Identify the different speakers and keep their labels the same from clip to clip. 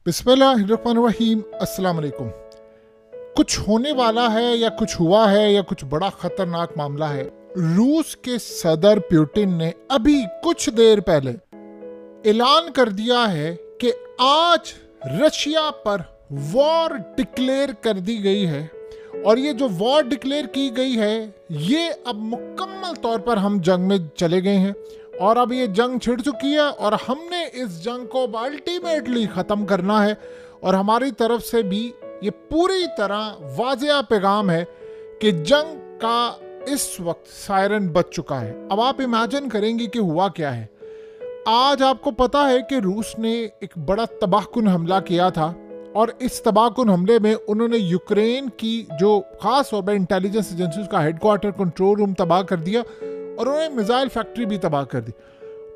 Speaker 1: बिस्मिल्लाहिर्रहमानिर्रहीम। अस्सलाम वालेकुम। कुछ होने वाला है या कुछ हुआ है या कुछ बड़ा खतरनाक मामला है। रूस के सदर पुतिन ने अभी कुछ देर पहले ऐलान कर दिया है कि आज रशिया पर वॉर डिक्लेयर कर दी गई है और ये जो वॉर डिक्लेयर की गई है ये अब मुकम्मल तौर पर हम जंग में चले गए हैं और अब ये जंग छिड़ चुकी है और हमने इस जंग को अल्टीमेटली ख़त्म करना है। और हमारी तरफ से भी ये पूरी तरह वाज़ेह पैगाम है कि जंग का इस वक्त सायरन बज चुका है। अब आप इमेजिन करेंगे कि हुआ क्या है। आज आपको पता है कि रूस ने एक बड़ा तबाहकुन हमला किया था और इस तबाहकुन हमले में उन्होंने यूक्रेन की जो खास तौर पर इंटेलिजेंस एजेंसी का हेडक्वार्टर कंट्रोल रूम तबाह कर दिया और उन्होंने मिसाइल फैक्ट्री भी तबाह कर दी।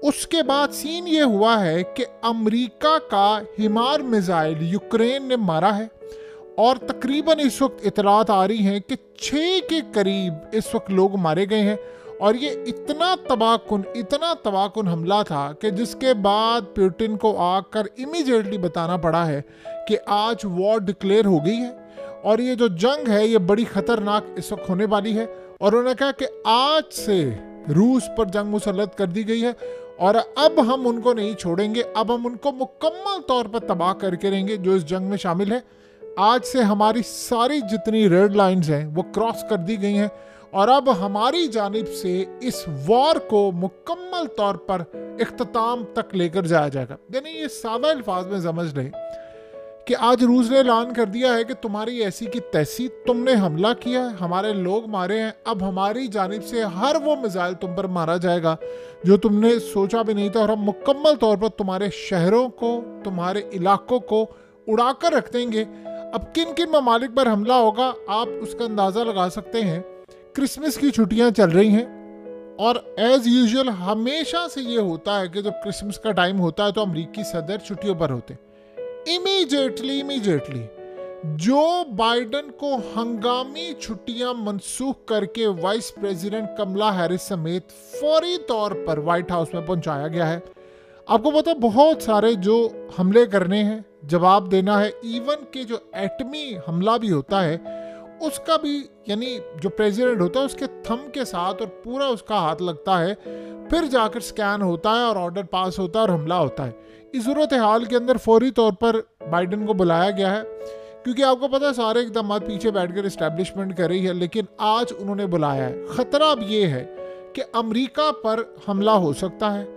Speaker 1: उसके बाद सीन ये हुआ है कि अमेरिका का हिमार मिसाइल यूक्रेन ने मारा है और तकरीबन इस वक्त इतलात आ रही हैं कि 6 के करीब इस वक्त लोग मारे गए हैं। और ये इतना तबाहकुन हमला था कि जिसके बाद पुतिन को आकर इमीडिएटली बताना पड़ा है कि आज वॉर डिक्लेयर हो गई है और ये जो जंग है ये बड़ी खतरनाक इस वक्त होने वाली है। और उन्होंने कहा कि आज से रूस पर जंग मुसल्लत कर दी गई है और अब हम उनको नहीं छोड़ेंगे, अब हम उनको मुकम्मल तौर पर तबाह करके रहेंगे जो इस जंग में शामिल है। आज से हमारी सारी जितनी रेड लाइंस हैं वो क्रॉस कर दी गई हैं और अब हमारी जानिब से इस वॉर को मुकम्मल तौर पर इख्तिताम तक लेकर जाया जाएगा। यानी ये सादा अल्फाज में समझ लें कि आज रूस ने ऐलान कर दिया है कि तुम्हारी ऐसी की तैसी, तुमने हमला किया है, हमारे लोग मारे हैं, अब हमारी जानिब से हर वो मिसाइल तुम पर मारा जाएगा जो तुमने सोचा भी नहीं था और हम मुकम्मल तौर पर तुम्हारे शहरों को, तुम्हारे इलाकों को उड़ाकर रख देंगे। अब किन किन ममालिक पर हमला होगा आप उसका अंदाज़ा लगा सकते हैं। क्रिसमस की छुट्टियां चल रही हैं और एज यूजुअल हमेशा से ये होता है कि जब क्रिसमस का टाइम होता है तो अमेरिकी सदर छुट्टियों पर होते हैं। इमीडिएटली जो बाइडेन को हंगामी छुट्टियां मनसूख करके वाइस प्रेसिडेंट कमला हैरिस समेत फौरी तौर पर व्हाइट हाउस में पहुंचाया गया है। आपको पता बहुत सारे जो हमले करने हैं, जवाब देना है, इवन के जो एटमी हमला भी होता है उसका भी यानी जो प्रेसिडेंट होता है उसके थंब के साथ और पूरा उसका हाथ लगता है, फिर जाकर स्कैन होता है और ऑर्डर पास होता है और हमला होता है। इस सूरत हाल के अंदर फौरी तौर पर बाइडेन को बुलाया गया है क्योंकि आपको पता है सारे इकदाम पीछे बैठकर इस्टेब्लिशमेंट कर रही है, लेकिन आज उन्होंने बुलाया है। खतरा अब ये है कि अमेरिका पर हमला हो सकता है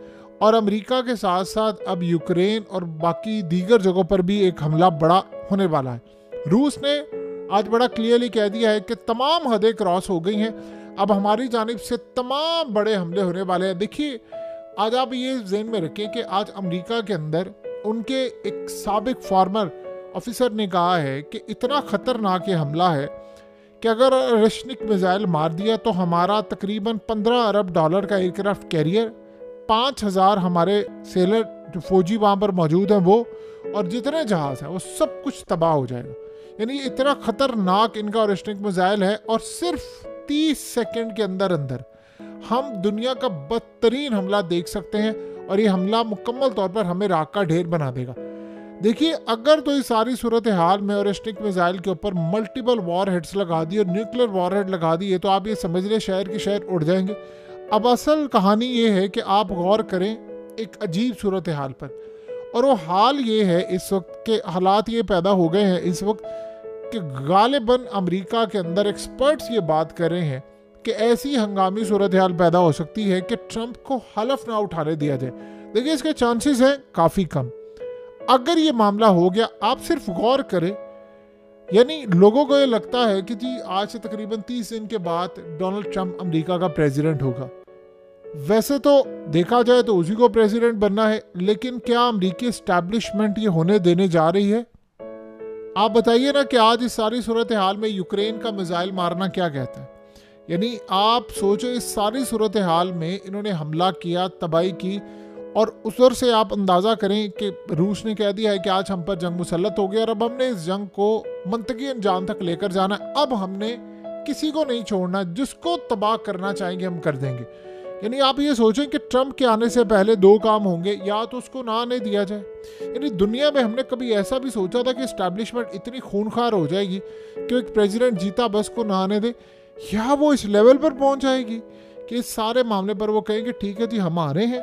Speaker 1: और अमेरिका के साथ साथ अब यूक्रेन और बाकी दीगर जगहों पर भी एक हमला बड़ा होने वाला है। रूस ने आज बड़ा क्लियरली कह दिया है कि तमाम हदें क्रॉस हो गई हैं, अब हमारी जानिब से तमाम बड़े हमले होने वाले हैं। देखिए आज आप ये ज़हन में रखें कि आज अमेरिका के अंदर उनके एक साबिक फार्मर ऑफिसर ने कहा है कि इतना ख़तरनाक ये हमला है कि अगर रशनिक मिसाइल मार दिया तो हमारा तकरीबन $15 अरब का एयरक्राफ्ट कैरियर, 5000 हमारे सेलर जो फौजी वहाँ पर मौजूद हैं वो और जितने जहाज़ हैं वो सब कुछ तबाह हो जाएगा। यानी इतना ख़तरनाक इनका रशनिक मिसाइल है और सिर्फ 30 सेकंड के अंदर अंदर हम दुनिया का बदतरीन हमला देख सकते हैं और ये हमला मुकम्मल तौर पर हमें राख का ढेर बना देगा। देखिए अगर तो इस सारी सूरत हाल में और रशनिक मिसाइल के ऊपर मल्टीपल वॉर हेड्स लगा दिए और न्यूक्लियर वॉर हेड लगा दिए तो आप ये समझ लें शहर के शहर उड़ जाएंगे। अब असल कहानी ये है कि आप गौर करें एक अजीब सूरत हाल पर, और वो हाल ये है इस वक्त के हालात ये पैदा हो गए हैं इस वक्त कि गालिबन अमेरिका के अंदर एक्सपर्ट्स ये बात कर रहे हैं कि ऐसी हंगामी सूरत हाल पैदा हो सकती है कि ट्रंप को हलफ ना उठाने दिया जाए। देखिए इसके चांसेस हैं काफ़ी कम। अगर ये मामला हो गया आप सिर्फ गौर करें, यानी लोगों को ये लगता है कि जी आज से तकरीबन 30 दिन के बाद डोनाल्ड ट्रंप अमेरिका का प्रेसिडेंट होगा। वैसे तो देखा जाए तो उसी को प्रेसिडेंट बनना है, लेकिन क्या अमेरिकी एस्टैब्लिशमेंट ये होने देने जा रही है? आप बताइए ना कि आज इस सारी सूरत हाल में यूक्रेन का मिसाइल मारना क्या कहता है। यानी आप सोचो इस सारी सूरत हाल में इन्होंने हमला किया, तबाही की, और उधर से आप अंदाज़ा करें कि रूस ने कह दिया है कि आज हम पर जंग मुसल्लत हो गया और अब हमने इस जंग को मंतकी अंजाम तक लेकर जाना। अब हमने किसी को नहीं छोड़ना, जिसको तबाह करना चाहेंगे हम कर देंगे। यानी आप ये सोचें कि ट्रंप के आने से पहले दो काम होंगे, या तो उसको ना आने दिया जाए, यानी दुनिया में हमने कभी ऐसा भी सोचा था कि इस्टेब्लिशमेंट इतनी खूनखार हो जाएगी कि एक प्रेसिडेंट जीता बस को ना आने दे, या वो इस लेवल पर पहुंच जाएगी कि इस सारे मामले पर वो कहेंगे ठीक है जी हम आ रहे हैं,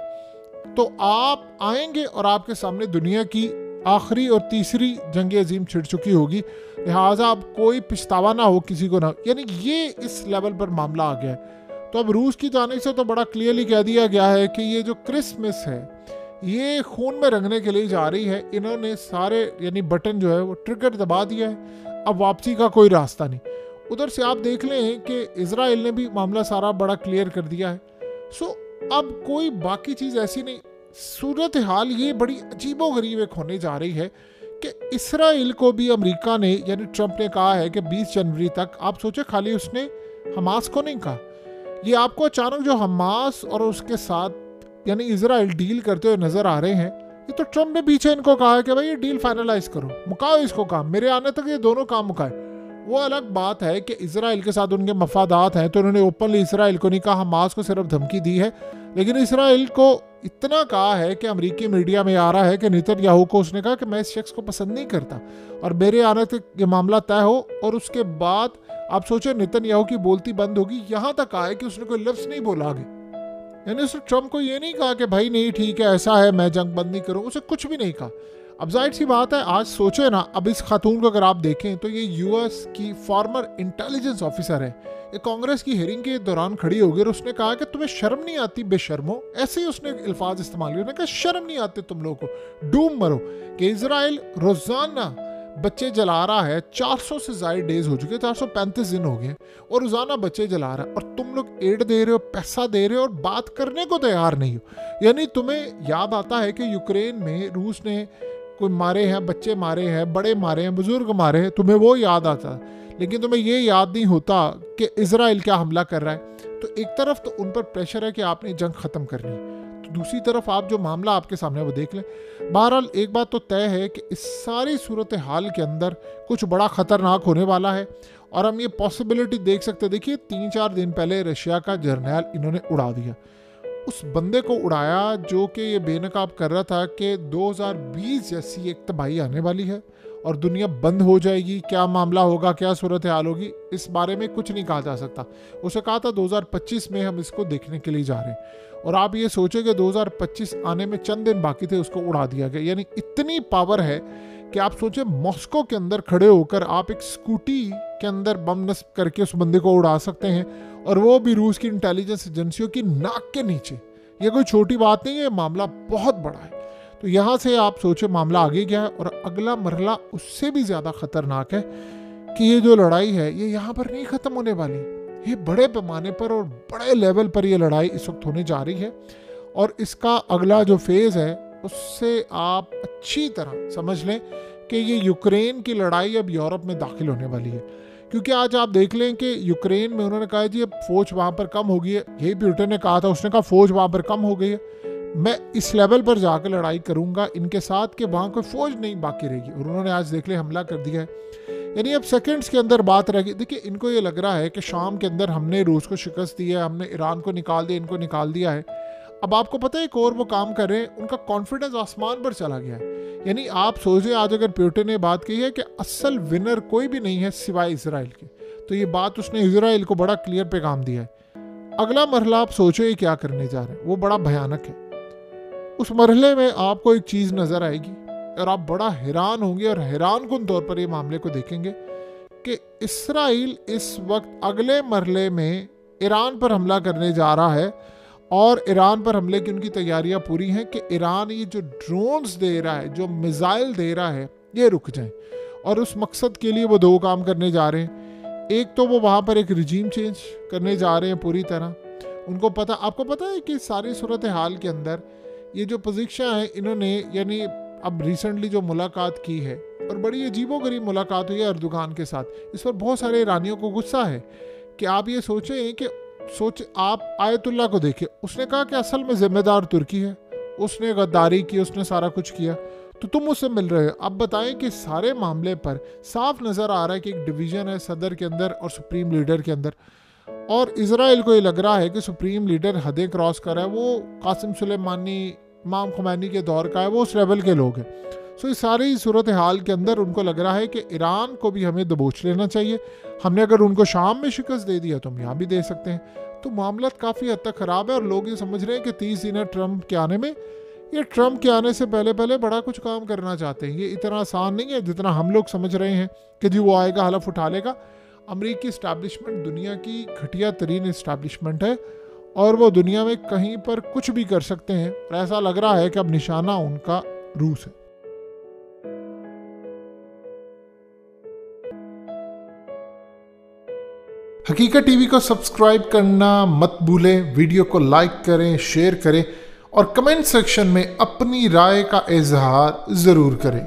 Speaker 1: तो आप आएंगे और आपके सामने दुनिया की आखिरी और तीसरी जंग अजीम छिड़ चुकी होगी, लिहाजा अब कोई पछतावा ना हो किसी को ना, यानी ये इस लेवल पर मामला आ गया है। तो अब रूस की जानिब से तो बड़ा क्लियरली कह दिया गया है कि ये जो क्रिसमस है ये खून में रंगने के लिए जा रही है। इन्होंने सारे यानी बटन जो है वो ट्रिगर दबा दिया है, अब वापसी का कोई रास्ता नहीं। उधर से आप देख लें कि इजराइल ने भी मामला सारा बड़ा क्लियर कर दिया है। सो अब कोई बाकी चीज़ ऐसी नहीं, सूरत हाल ये बड़ी अजीबो गरीब एक होने जा रही है कि इसराइल को भी अमेरिका ने यानी ट्रंप ने कहा है कि 20 जनवरी तक, आप सोचे खाली उसने हमास को नहीं कहा, ये आपको अचानक जो हमास और उसके साथ यानी इजराइल डील करते हुए नजर आ रहे हैं, ये तो ट्रंप ने पीछे इनको कहा है कि भाई ये डील फाइनलाइज करो, मुकाओ इसको काम, मेरे आने तक ये दोनों काम मुकाए। वो अलग बात है कि इजराइल के साथ उनके मफादात हैं, तो उन्होंने ओपनली इसराइल को नहीं कहा, हमास को सिर्फ धमकी दी है, लेकिन इसराइल को इतना कहा है कि अमेरिकी मीडिया में आ रहा है कि नेतन्याहू को उसने कहा कि मैं इस शख्स को पसंद नहीं करता और मेरे आने तक ये मामला तय हो, और उसके बाद आप सोचे नेतन्याहू की बोलती बंद होगी, यहाँ तक आए कि उसने कोई लफ्ज़ नहीं बोला आगे, यानी उसने ट्रंप को ये नहीं कहा कि भाई नहीं ठीक है ऐसा है मैं जंग बंद नहीं करूँ, उसे कुछ भी नहीं कहा। अब जाहिर सी बात है, आज सोचे ना, अब इस खातून को अगर आप देखें तो ये यूएस की फॉर्मर इंटेलिजेंस ऑफिसर है, ये कांग्रेस की हियरिंग के दौरान खड़ी हो गई और उसने कहा कि तुम्हें शर्म नहीं आती बेशर्मो, ऐसे ही उसने अल्फाज इस्तेमाल किए, उसने कहा शर्म नहीं आते तुम लोगों को, डूब मरो, कि इजराइल रोजाना बच्चे जला रहा है, 400 से ज्यादा डेज हो चुके, 435 दिन हो गए और रोजाना बच्चे जला रहा है, और तुम लोग एड दे रहे हो, पैसा दे रहे हो और बात करने को तैयार नहीं हो। यानी तुम्हें याद आता है कि यूक्रेन में रूस ने कोई मारे हैं, बच्चे मारे हैं, बड़े मारे हैं, बुजुर्ग मारे हैं, तुम्हें वो याद आता, लेकिन तुम्हें ये याद नहीं होता कि इजराइल क्या हमला कर रहा है। तो एक तरफ तो उन पर प्रेशर है कि आपने जंग खत्म करनी है, तो दूसरी तरफ आप जो मामला आपके सामने वो देख लें। बहरहाल एक बात तो तय है कि इस सारी सूरत हाल के अंदर कुछ बड़ा खतरनाक होने वाला है, और हम ये पॉसिबिलिटी देख सकते हैं। देखिए 3-4 दिन पहले रशिया का जर्नैल इन्होंने उड़ा दिया, उस बंदे को उड़ाया जो कि ये बेनकाब कर रहा था कि 2020 जैसी एक तबाही आने वाली है और दुनिया बंद हो जाएगी, क्या मामला होगा, क्या सूरत हाल होगी, इस बारे में कुछ नहीं कहा जा सकता। उसे कहा था 2025 में हम इसको देखने के लिए जा रहे हैं, और आप ये सोचें कि 2025 आने में चंद दिन बाकी थे, उसको उड़ा दिया गया। यानी इतनी पावर है कि आप सोचें मॉस्को के अंदर खड़े होकर आप एक स्कूटी के अंदर बम नस्ब करके उस बंदे को उड़ा सकते हैं, और वो भी रूस की इंटेलिजेंस एजेंसियों की नाक के नीचे। ये कोई छोटी बात नहीं है, मामला बहुत बड़ा है। तो यहाँ से आप सोचे मामला आगे गया है, और अगला मरहला उससे भी ज़्यादा खतरनाक है कि ये जो लड़ाई है ये यहाँ पर नहीं ख़त्म होने वाली, ये बड़े पैमाने पर और बड़े लेवल पर ये लड़ाई इस वक्त होने जा रही है, और इसका अगला जो फेज़ है उससे आप अच्छी तरह समझ लें कि ये यूक्रेन की लड़ाई अब यूरोप में दाखिल होने वाली है। क्योंकि आज आप देख लें कि यूक्रेन में उन्होंने कहा जी अब फौज वहाँ पर कम हो गई है, यही ब्यूटन ने कहा था, उसने कहा फौज वहाँ पर कम हो गई है, मैं इस लेवल पर जाकर लड़ाई करूँगा इनके साथ कि वहाँ कोई फौज नहीं बाकी रहेगी, और उन्होंने आज देख ले हमला कर दिया है। यानी अब सेकंड्स के अंदर बात रह गई। देखिए इनको ये लग रहा है कि शाम के अंदर हमने रूस को शिकस्त दी है, हमने ईरान को निकाल दिया, इनको निकाल दिया है। अब आपको पता है एक और वो काम कर रहे हैं, उनका कॉन्फिडेंस आसमान पर चला गया है। यानी आप सोचिए आज अगर प्यूटिन ने बात की है कि असल विनर कोई भी नहीं है सिवाय इसराइल के, तो ये बात उसने इसराइल को बड़ा क्लियर पैगाम दिया है। अगला मरहला आप सोचो ये क्या करने जा रहे हैं, वो बड़ा भयानक है। उस मरहले में आपको एक चीज़ नज़र आएगी और आप बड़ा हैरान होंगे, और हैरान कुन तौर पर ये मामले को देखेंगे कि इसराइल इस वक्त अगले मरहले में ईरान पर हमला करने जा रहा है, और ईरान पर हमले की उनकी तैयारियां पूरी हैं कि ईरान ये जो ड्रोन्स दे रहा है, जो मिसाइल दे रहा है, ये रुक जाएं। और उस मकसद के लिए वो दो काम करने जा रहे हैं। एक तो वो वहाँ पर एक रिजीम चेंज करने जा रहे हैं पूरी तरह। उनको पता, आपको पता है कि सारी सूरत हाल के अंदर ये जो पोजीशन है इन्होंने यानी अब रिसेंटली जो मुलाकात की है, और बड़ी अजीबोगरीब मुलाकात हुई है अर्दोगान के साथ, इस पर बहुत सारे ईरानियों को गुस्सा है कि आप ये सोचें कि आप आयतुल्ला को देखिए, उसने कहा कि असल में जिम्मेदार तुर्की है, उसने गद्दारी की, उसने सारा कुछ किया, तो तुम उससे मिल रहे हो। अब बताएं कि सारे मामले पर साफ नज़र आ रहा है कि एक डिवीज़न है सदर के अंदर और सुप्रीम लीडर के अंदर। और इसराइल को ये लग रहा है कि सुप्रीम लीडर हदें क्रॉस कर रहा है, वो कासिम सुलेमानी, इमाम खुमैनी के दौर का है, वो उस लेवल के लोग हैं। सो इस सारी सूरत हाल के अंदर उनको लग रहा है कि ईरान को भी हमें दबोच लेना चाहिए। हमने अगर उनको शाम में शिकस्त दे दिया तो हम यहाँ भी दे सकते हैं। तो मामला काफ़ी हद तक ख़राब है और लोग ये समझ रहे हैं कि 30 दिन है ट्रंप के आने में। ये ट्रंप के आने से पहले पहले बड़ा कुछ काम करना चाहते हैं। ये इतना आसान नहीं है जितना हम लोग समझ रहे हैं कि जी वो आएगा हलफ उठा लेगा। अमरीकी इस्टेब्लिशमेंट दुनिया की घटिया तरीन इस्टेब्लिशमेंट है और वो दुनिया में कहीं पर कुछ भी कर सकते हैं। और ऐसा लग रहा है कि अब निशाना उनका रूस है। हकीकत टीवी को सब्सक्राइब करना मत भूलें, वीडियो को लाइक करें, शेयर करें और कमेंट सेक्शन में अपनी राय का इजहार ज़रूर करें।